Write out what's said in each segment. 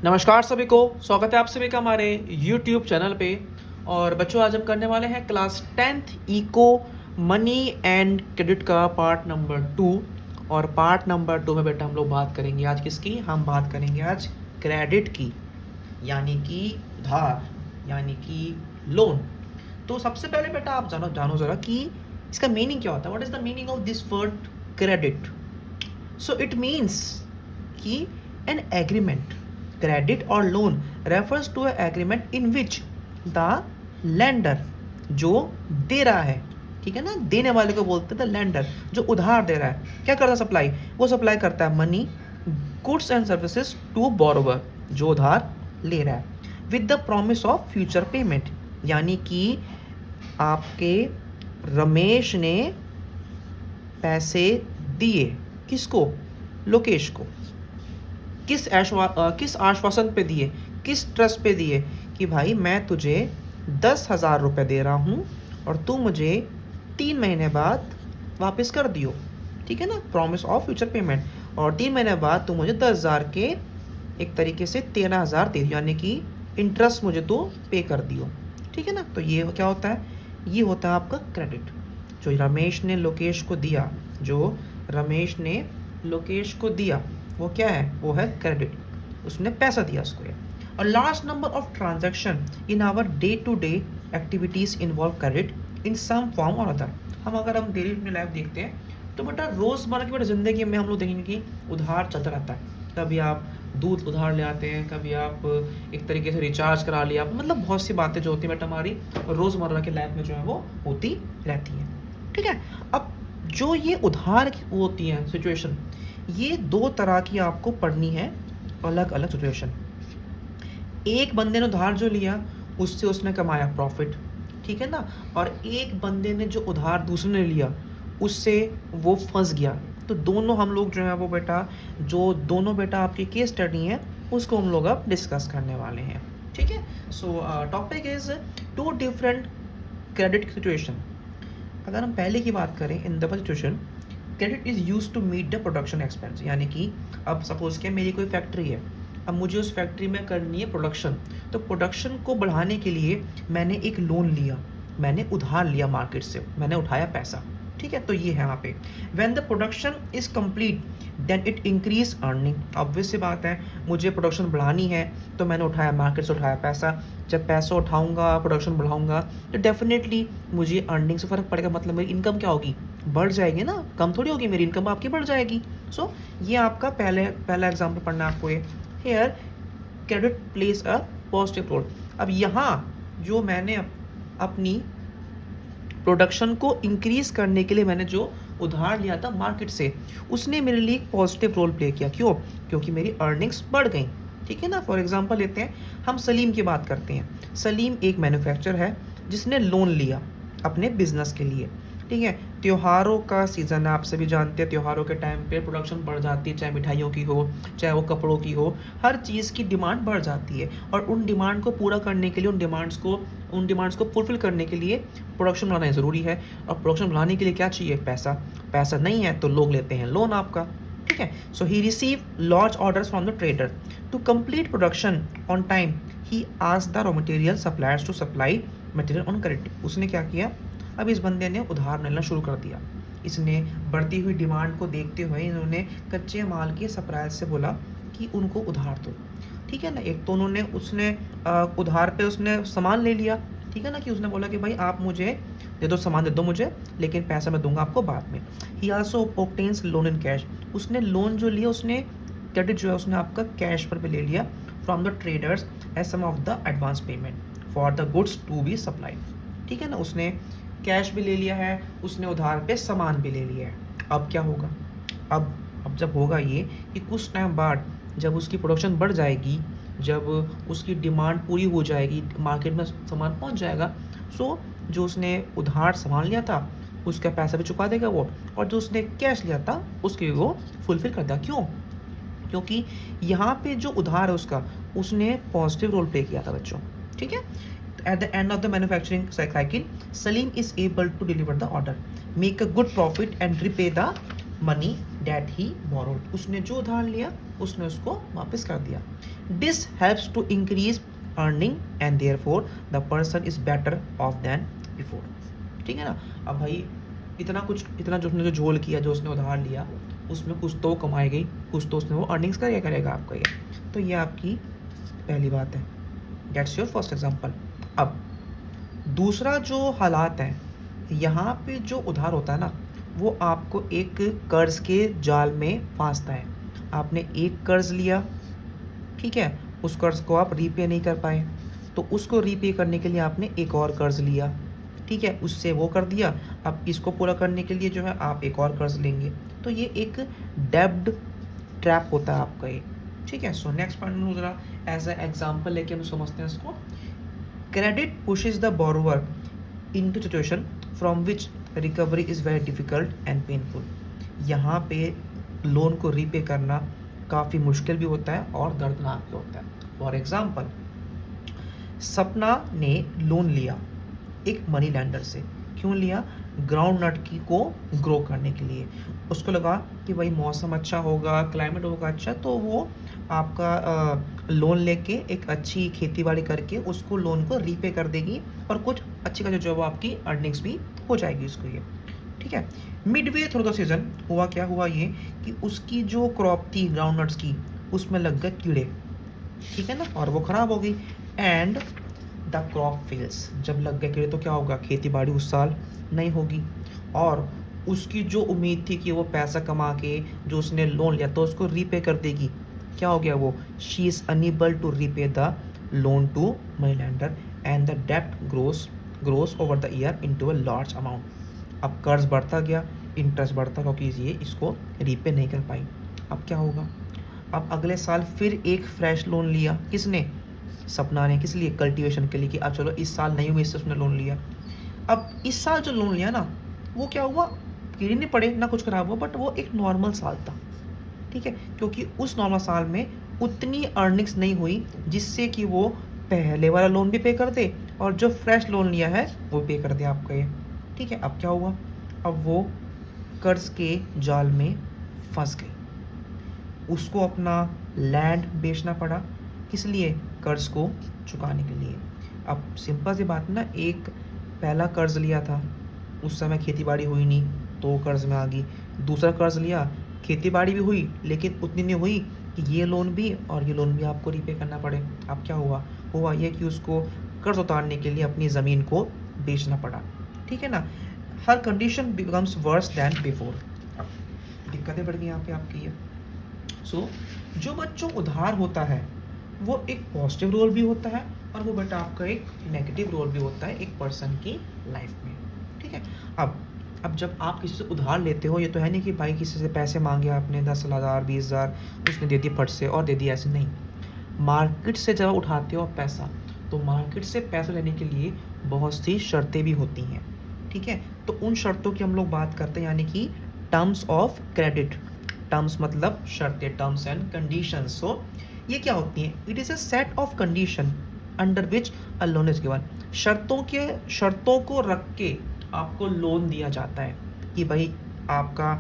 नमस्कार सभी को, स्वागत है आप सभी का हमारे YouTube चैनल पे। और बच्चों, आज हम करने वाले हैं class 10th economy and credit का पार्ट नंबर 2। और पार्ट नंबर 2 में बेटा हम लोग बात करेंगे आज किसकी? हम बात करेंगे आज क्रेडिट की, यानी कि उधार, यानी कि लोन। तो सबसे पहले बेटा आप जानो ज़रा कि इसका मीनिंग क्या होता है। What is the meaning of this word credit? So it means कि एन एग्रीमेंट, क्रेडिट और loan refers to agreement in which the lender, जो दे रहा है, ठीक है ना, देने वाले को बोलते हैं द लेंडर, जो उधार दे रहा है, क्या करता है? सप्लाई। वो सप्लाई करता है money, goods and services to borrower, जो उधार ले रहा है, with the promise of future payment. यानी कि आपके रमेश ने पैसे दिए किसको? लोकेश को। किस आश्वासन पे दिए, किस ट्रस्ट पे दिए कि भाई मैं तुझे 10,000 रुपये दे रहा हूँ और तू मुझे 3 महीने बाद वापस कर दियो, ठीक है ना, प्रॉमिस ऑफ फ्यूचर पेमेंट। और 3 महीने बाद तू मुझे 10,000 के एक तरीके से 13,000 दे दियो, यानी कि इंटरेस्ट मुझे तू पे कर दियो, ठीक है ना। तो ये क्या होता है? ये होता है आपका क्रेडिट, जो रमेश ने लोकेश को दिया, जो रमेश ने लोकेश को दिया, वो क्या है? वो है क्रेडिट। उसने पैसा दिया उसको। और large number of transaction in our day to day activities involve credit in some form और अदर। अगर हम डेली अपनी लाइफ देखते हैं तो बेटा रोज़मर्रा की बेटा ज़िंदगी में हम लोग देखेंगे कि उधार चलता रहता है। कभी आप दूध उधार ले आते हैं, कभी आप एक तरीके से रिचार्ज करा लिया, मतलब बहुत सी बातें जो होती हैं बेटा हमारी रोज़मर्रा की लाइफ में जो है वो होती रहती हैं, ठीक है। अब जो ये उधार की होती है सिचुएशन, ये 2 तरह की आपको पढ़नी है, अलग अलग सिचुएशन। एक बंदे ने उधार जो लिया उससे उसने कमाया प्रॉफिट, ठीक है ना। और एक बंदे ने जो उधार दूसरे ने लिया उससे वो फंस गया। तो दोनों हम लोग जो है वो बेटा, जो दोनों बेटा आपकी केस स्टडी है उसको हम लोग अब डिस्कस करने वाले हैं, ठीक है। So topic is 2 different credit situation. अगर हम पहले की बात करें, in the first situation credit is use to meet the production expense. यानी कि अब सपोज के मेरी कोई फैक्ट्री है, अब मुझे उस फैक्ट्री में करनी है प्रोडक्शन। तो प्रोडक्शन को बढ़ाने के लिए मैंने एक लोन लिया, मैंने उधार लिया मार्केट से, मैंने उठाया पैसा, ठीक है। तो ये है यहाँ पे when the production is complete then it increase earning. Obvious सी बात है, मुझे प्रोडक्शन बढ़ानी है तो मैंने उठाया, मार्केट से उठाया पैसा। जब पैसा उठाऊंगा, प्रोडक्शन बढ़ाऊंगा, तो डेफिनेटली मुझे अर्निंग से फ़र्क पड़ेगा, मतलब मेरी इनकम क्या होगी? बढ़ जाएगी ना, कम थोड़ी होगी मेरी इनकम, आपकी बढ़ जाएगी। सो ये आपका पहला एग्जाम्पल पढ़ना है आपको। ये here credit plays a positive role. अब यहाँ जो मैंने अपनी प्रोडक्शन को इंक्रीज करने के लिए मैंने जो उधार लिया था मार्केट से, उसने मेरे लिए एक पॉजिटिव रोल प्ले किया। क्यों? क्योंकि मेरी अर्निंग्स बढ़ गई, ठीक है ना। फॉर एग्जांपल लेते हैं, हम सलीम की बात करते हैं। सलीम एक मैन्युफैक्चरर है जिसने लोन लिया अपने बिजनेस के लिए, ठीक है। त्योहारों का सीज़न है, आप सभी जानते हैं त्योहारों के टाइम पे प्रोडक्शन बढ़ जाती है, चाहे मिठाइयों की हो, चाहे वो कपड़ों की हो, हर चीज़ की डिमांड बढ़ जाती है। और उन डिमांड को पूरा करने के लिए, उन डिमांड्स को फुलफिल करने के लिए प्रोडक्शन बढ़ाना ज़रूरी है। और प्रोडक्शन बढ़ाने के लिए क्या चाहिए? पैसा। पैसा नहीं है तो लोग लेते हैं लोन आपका, ठीक है। So he receive large orders from the trader to complete production on time. He asked the raw material suppliers to supply material on credit. उसने क्या किया? अब इस बंदे ने उधार लेना शुरू कर दिया। इसने बढ़ती हुई डिमांड को देखते हुए इन्होंने कच्चे माल के सप्लायर से बोला कि उनको उधार दो, ठीक है ना। एक तो उसने उधार पे उसने सामान ले लिया, ठीक है ना, कि उसने बोला कि भाई आप मुझे दे दो, सामान दे दो मुझे, लेकिन पैसा मैं दूंगा आपको बाद में। ही also obtains loan in cash. उसने लोन जो लिया, उसने क्रेडिट जो है उसने आपका कैश पर भी ले लिया from the traders as some of the advance payment for the goods to be supply, ठीक है ना। उसने कैश भी ले लिया है, उसने उधार पे सामान भी ले लिया है। अब क्या होगा? अब जब होगा ये कि कुछ टाइम बाद जब उसकी प्रोडक्शन बढ़ जाएगी, जब उसकी डिमांड पूरी हो जाएगी, मार्केट में सामान पहुंच जाएगा, सो जो उसने उधार सामान लिया था उसका पैसा भी चुका देगा वो, और जो उसने कैश लिया था उसके भी वो फुलफिल कर देगा। क्यों? क्योंकि यहाँ पे जो उधार है उसने पॉजिटिव रोल प्ले किया था बच्चों, ठीक है। At the end of the manufacturing cycle, Salim is able to deliver the order, make a good profit and repay the money that he borrowed. उसने जो उधार लिया उसने उसको वापस कर दिया। This helps to increase earning and therefore the person is better off than before. ठीक है ना। अब भाई इतना जो उसने जो झोल किया, जो उसने उधार लिया, उसमें कुछ तो कमाई, कुछ तो उसने वो अर्निंग्स करेगा आपका ये। तो ये आपकी पहली बात है, दैट्स योर फर्स्ट एग्जांपल। अब दूसरा जो हालात है, यहाँ पे जो उधार होता है ना, वो आपको एक कर्ज के जाल में फांसता है। आपने एक कर्ज लिया, ठीक है, उस कर्ज को आप रीपे नहीं कर पाए, तो उसको रीपे करने के लिए आपने एक और कर्ज लिया, ठीक है, उससे वो कर दिया। अब इसको पूरा करने के लिए जो है आप एक और कर्ज लेंगे, तो ये एक डेब्ट ट्रैप होता है आपका ये। ठीक है। सो नेक्स्ट पॉइंट में जरा एज ए एग्जाम्पल लेके हम समझते हैं इसको। Credit pushes the borrower into situation from which recovery is very difficult and painful. यहाँ पे लोन को रीपे करना काफ़ी मुश्किल भी होता है और दर्दनाक भी होता है। फॉर एग्जाम्पल, सपना ने लोन लिया एक मनी लैंडर से। क्यों लिया? ग्राउंड नट की को ग्रो करने के लिए। उसको लगा कि भाई मौसम अच्छा होगा, क्लाइमेट होगा अच्छा, तो वो आपका लोन लेके एक अच्छी खेती बाड़ी करके उसको लोन को रीपे कर देगी और कुछ अच्छी का जो आपकी अर्निंग्स भी हो जाएगी उसको ये। ठीक है। मिडवे थ्रू द सीजन हुआ क्या हुआ ये कि उसकी जो क्रॉप थी ग्राउंड नट्स की, उसमें लग गए कीड़े, ठीक है ना, और वो ख़राब हो गई। एंड द क्रॉप फेल्स, जब लग गए कीड़े तो क्या होगा, खेती बाड़ी उस साल नहीं होगी। और उसकी जो उम्मीद थी कि वो पैसा कमा के जो उसने लोन लिया तो उसको रीपे कर देगी, क्या हो गया वो, she is unable to repay the loan to money lender and the डेप्ट grows over the year into a large amount. अब कर्ज बढ़ता गया, इंटरेस्ट बढ़ता, क्योंकि ये इसको रीपे नहीं कर पाई। अब क्या होगा, अब अगले साल फिर एक फ्रेश लोन लिया, किसने, सपना ने। किस लिए, कल्टीवेशन के लिए, कि अब चलो इस साल नहीं हुई, इससे उसने लोन लिया। अब इस साल जो लोन लिया ना, वो क्या हुआ, कीड़े नहीं पड़े ना कुछ खराब हुआ, बट वो एक नॉर्मल साल था, ठीक है, क्योंकि उस नॉर्मल साल में उतनी अर्निंग्स नहीं हुई जिससे कि वो पहले वाला लोन भी पे कर दे और जो फ्रेश लोन लिया है वो पे कर दे आपका ये। ठीक है। अब क्या हुआ, अब वो कर्ज के जाल में फंस गई, उसको अपना लैंड बेचना पड़ा, किस लिए, कर्ज को चुकाने के लिए। अब सिंपल सी बात ना, एक पहला कर्ज लिया था, उस समय खेती बाड़ी हुई नहीं तो कर्ज में आ गई। दूसरा कर्ज लिया, खेती बाड़ी भी हुई लेकिन उतनी नहीं हुई कि ये लोन भी और ये लोन भी आपको रीपे करना पड़े। अब क्या हुआ ये कि उसको कर्ज उतारने के लिए अपनी ज़मीन को बेचना पड़ा। ठीक है ना। Her condition becomes worse than before. अब दिक्कतें बढ़ गई यहाँ पे आपकी ये। सो जो बच्चों उधार होता है वो एक पॉजिटिव रोल भी होता है और वो बेटा आपका एक नेगेटिव रोल भी होता है एक पर्सन की लाइफ में। ठीक है। अब जब आप किसी से उधार लेते हो, ये तो है नहीं कि भाई किसी से पैसे मांगे आपने 10,000 20,000, उसने दे दिए फट से और दे दिया, ऐसे नहीं। मार्केट से जब उठाते हो आप पैसा, तो मार्केट से पैसा लेने के लिए बहुत सी शर्तें भी होती हैं। ठीक है। तो उन शर्तों की हम लोग बात करते हैं, यानी कि टर्म्स ऑफ क्रेडिट। टर्म्स मतलब शर्तें, टर्म्स एंड कंडीशंस। सो ये क्या होती हैं, it is a set of condition under which a loan is given. शर्तों को रख के आपको लोन दिया जाता है कि भाई आपका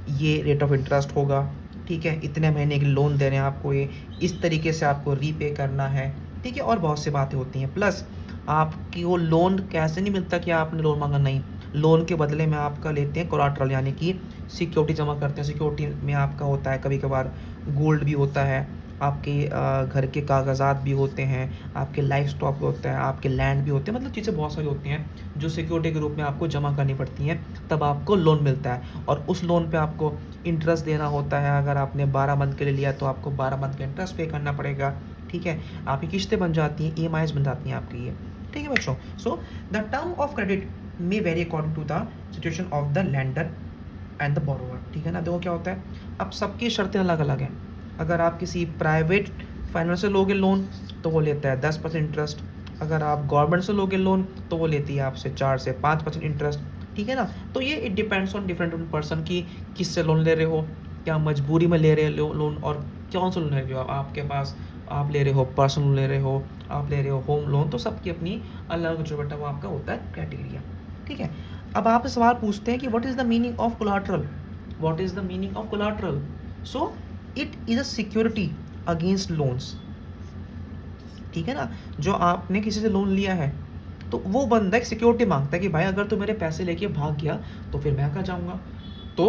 ये रेट ऑफ इंटरेस्ट होगा, ठीक है, इतने महीने के लोन दे रहे हैं आपको, ये इस तरीके से आपको रीपे करना है, ठीक है, और बहुत सी बातें होती हैं। प्लस आपकी वो लोन कैसे नहीं मिलता कि आपने लोन मांगा, नहीं, लोन के बदले में आपका लेते हैं कोलाट्रल, यानी कि सिक्योरिटी जमा करते हैं। सिक्योरिटी में आपका होता है कभी कभार गोल्ड भी होता है, आपके घर के कागजात भी होते हैं, आपके लाइफ स्टॉक भी होता है, आपके लैंड भी होते हैं, मतलब चीज़ें बहुत सारी होती हैं जो सिक्योरिटी के रूप में आपको जमा करनी पड़ती हैं, तब आपको लोन मिलता है। और उस लोन पे आपको इंटरेस्ट देना होता है। अगर आपने 12 मंथ के लिए लिया तो आपको 12 मंथ का इंटरेस्ट पे करना पड़ेगा। ठीक है। आपकी किस्तें बन जाती हैं, EMIs बन जाती हैं आपकी ये। ठीक है बच्चों। So the term of credit may vary according to the situation of the lender and the borrower. ठीक है ना। देखो क्या होता है, अब सबकी शर्तें अलग अलग हैं। अगर आप किसी प्राइवेट फाइनेंस से लोगे लोन तो वो लेता है 10% इंटरेस्ट। अगर आप गवर्नमेंट से लोगे लोन तो वो लेती है आपसे 4 से 5% इंटरेस्ट। ठीक है ना। तो ये it depends on different person की किससे लोन ले रहे हो, क्या मजबूरी में ले रहे हो लोन, और कौन सा लोन ले रहे हो आपके पास, आप ले रहे हो पर्सनल लोन ले रहे हो, आप ले रहे हो होम लोन, तो सबकी अपनी अलग जो बेटा वो आपका होता है क्राइटेरिया। ठीक है। अब आप सवाल पूछते हैं कि what is the meaning of collateral, what is the meaning of collateral. So it is a security against loans. ठीक है ना, जो आपने किसी से लोन लिया है तो वो बंदा एक सिक्योरिटी मांगता है कि भाई अगर तू मेरे पैसे लेके भाग गया तो फिर मैं कहाँ जाऊँगा। तो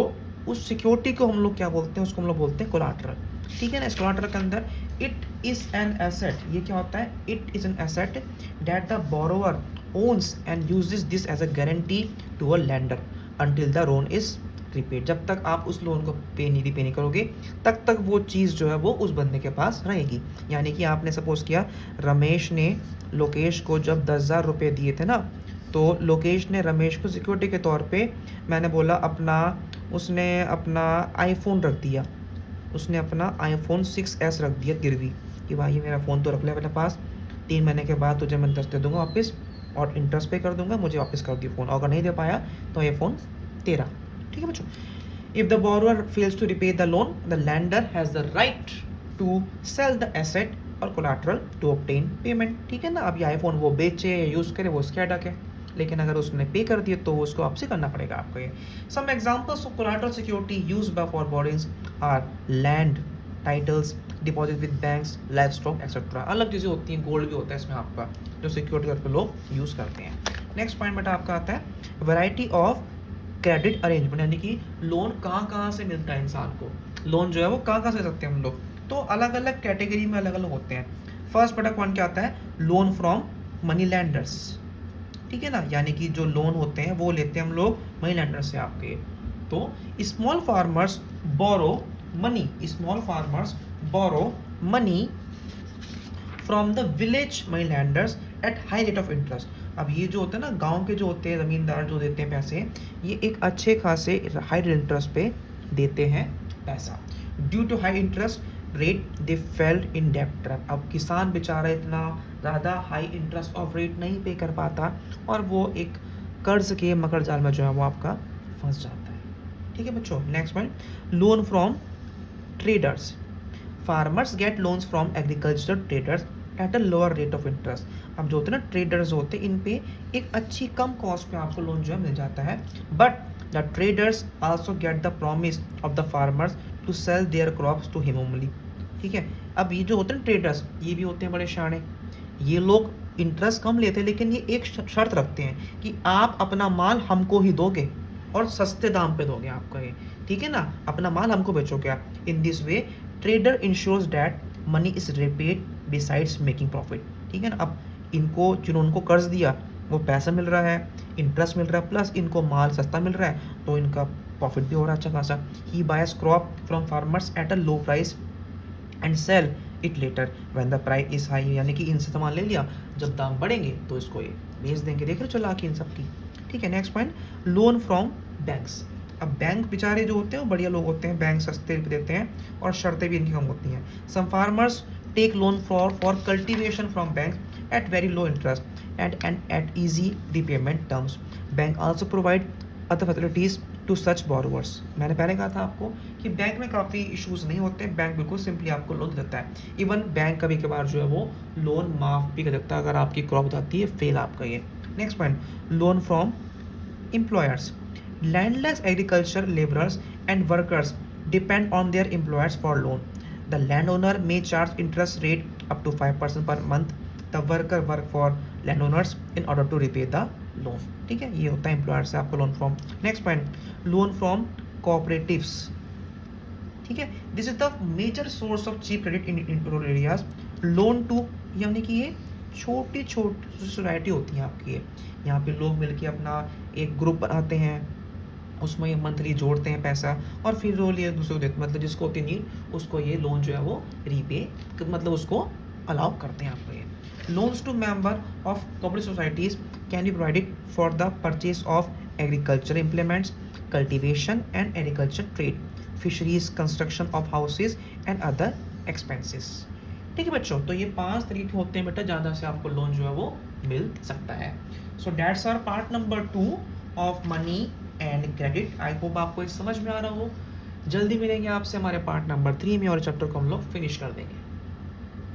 उस सिक्योरिटी को हम लोग क्या बोलते हैं, उसको हम लोग बोलते हैं कोलाटरल। ठीक है ना, इस कोलाटरल के अंदर इट इज़ एन एसेट, ये क्या होता है, it is an asset that the borrower owns and uses this as a guarantee to a lender until the loan is repaid. जब तक आप उस लोन को पे नहीं करोगे तब तक वो चीज़ जो है वो उस बंदे के पास रहेगी। यानी कि आपने सपोज किया रमेश ने लोकेश को जब 10,000 रुपये दिए थे ना, तो लोकेश ने रमेश को सिक्योरिटी के तौर पे, मैंने बोला अपना, उसने अपना आईफोन रख दिया, उसने अपना आईफोन 6s रख दिया गिरवी कि भाई ये मेरा फ़ोन तो रख ले अपने पास, 3 महीने के बाद तुझे मैं 10 दे दूँगा वापस और इंटरेस्ट पे कर दूँगा, मुझे वापस कर दियो फ़ोन, अगर नहीं दे पाया तो ये फ़ोन तेरा। ठीक है बच्चों। If the borrower fails to repay the loan the lender has the right to sell the asset और कोलाटरल टू ऑब्टेन पेमेंट। ठीक है ना, अब ये आईफोन वो बेचे या यूज़ करे वो उसके अटक है, लेकिन अगर उसने पे कर दिया तो उसको आपसे करना पड़ेगा आपको। ये some examples of collateral security used by for borrowings are land, titles, deposit with banks, life stock etcetera. अलग चीज़ें होती हैं, गोल्ड भी होता है इसमें आपका, जो सिक्योरिटी करके लोग यूज़ करते हैं। नेक्स्ट पॉइंट बेटा आपका आता है वैरायटी ऑफ क्रेडिट अरेंजमेंट, यानी कि लोन कहाँ से मिलता है इंसान को, लोन जो है वो कहाँ से ले सकते हैं हम लोग, तो अलग अलग कैटेगरी में अलग अलग होते हैं। फर्स्ट बेटा पॉइंट क्या आता है, लोन फ्रॉम मनी लैंडर्स। ठीक है ना, यानी कि जो लोन होते हैं वो लेते हैं हम लोग मनी लैंडर से आपके। तो small farmers borrow money, small farmers borrow money from the village money lenders at high rate of interest. अब ये जो होता है ना, गांव के जो होते हैं ज़मींदार जो देते हैं पैसे, ये एक अच्छे खासे हाई इंटरेस्ट पे देते हैं पैसा। Due to high interest rate they failed in डेब्ट ट्रैप। अब किसान बेचारा इतना ज़्यादा हाई इंटरेस्ट ऑफ रेट नहीं पे कर पाता और वो एक कर्ज के मकर जाल में जो है वो आपका फंस जाता है। ठीक है बच्चों। Next point, loan from traders. Farmers gate loans from agriculture traders at a lower rate of interest. अब जो होते हैं ना ट्रेडर्स होते हैं, इन पे एक अच्छी कम कॉस्ट पे आपको लोन जो है मिल जाता है। But the traders also get the promise of the farmers to sell their crops to him only. ठीक है, अब ये जो होते हैं ट्रेडर्स, ये भी होते हैं बड़े शाणे, ये लोग इंटरेस्ट कम लेते हैं लेकिन ये एक शर्त रखते हैं कि आप अपना माल हमको ही दोगे और सस्ते दाम पे दोगे आपका ये। ठीक है ना, अपना माल हमको बेचोगे आप। In this way trader ensures that money is repaid besides making profit. ठीक है ना, अब इनको जिन्होंने उनको कर्ज दिया वो पैसा मिल रहा है, इंटरेस्ट मिल रहा है, प्लस इनको माल सस्ता मिल रहा है, तो इनका प्रॉफिट भी हो रहा है अच्छा खासा। He buys crop from farmers at a low price and sell it later when the price is high. यानी कि इनसे सामान ले लिया, जब दाम बढ़ेंगे तो इसको ये बेच देंगे। देख रहे हो चला के इन सब की। ठीक है, next point, loan from banks. अब बैंक बेचारे जो होते हैं वो बढ़िया लोग होते हैं, बैंक सस्ते देते हैं और शर्तें भी इनकी कम होती हैं। Some farmers take loan for cultivation from bank at very low interest and at easy repayment terms. Bank also provide other facilities to such borrowers. मैंने पहले कहा था आपको कि बैंक में काफ़ी इश्यूज़ नहीं होते, बैंक बिल्कुल सिंपली आपको लोन देता है। इवन बैंक कभी कभार जो है वो लोन माफ़ भी कर देता है अगर आपकी क्रॉप जाती है फेल आपका ये। Next point, loan from employers. Landless agriculture labourers and workers depend on their employers for loan. The land owner may charge interest rate up to 5% per month. The worker work for land owners in order to repay the loan. ठीक है, ये होता है employer से आपको loan from. Next point, loan from cooperatives. ठीक है, this is the major source of cheap credit in rural areas. Loan to, यानी कि ये छोटी छोटी सोसाइटी होती है आपकी ये, यहाँ पे लोग मिलके अपना एक ग्रुप बनाते हैं, उसमें ये मंथली जोड़ते हैं पैसा और फिर रोल ये दूसरे को देते, मतलब जिसको होती नीड उसको ये लोन जो है वो रीपे, मतलब उसको अलाउ करते हैं आपको ये। Loans to member of cooperative societies can be provided for the purchase of agriculture implements, cultivation and agriculture trade, fisheries, construction of houses and other expenses. ठीक है बच्चों, तो ये 5 तरीके होते हैं बेटा ज़्यादा से आपको लोन जो है वो मिल सकता है। So that's our part number 2 of money and credit. I hope आपको ये समझ में आ रहा हो। जल्दी मिलेंगे आपसे हमारे पार्ट नंबर 3 में और चैप्टर को हम लोग फिनिश कर देंगे।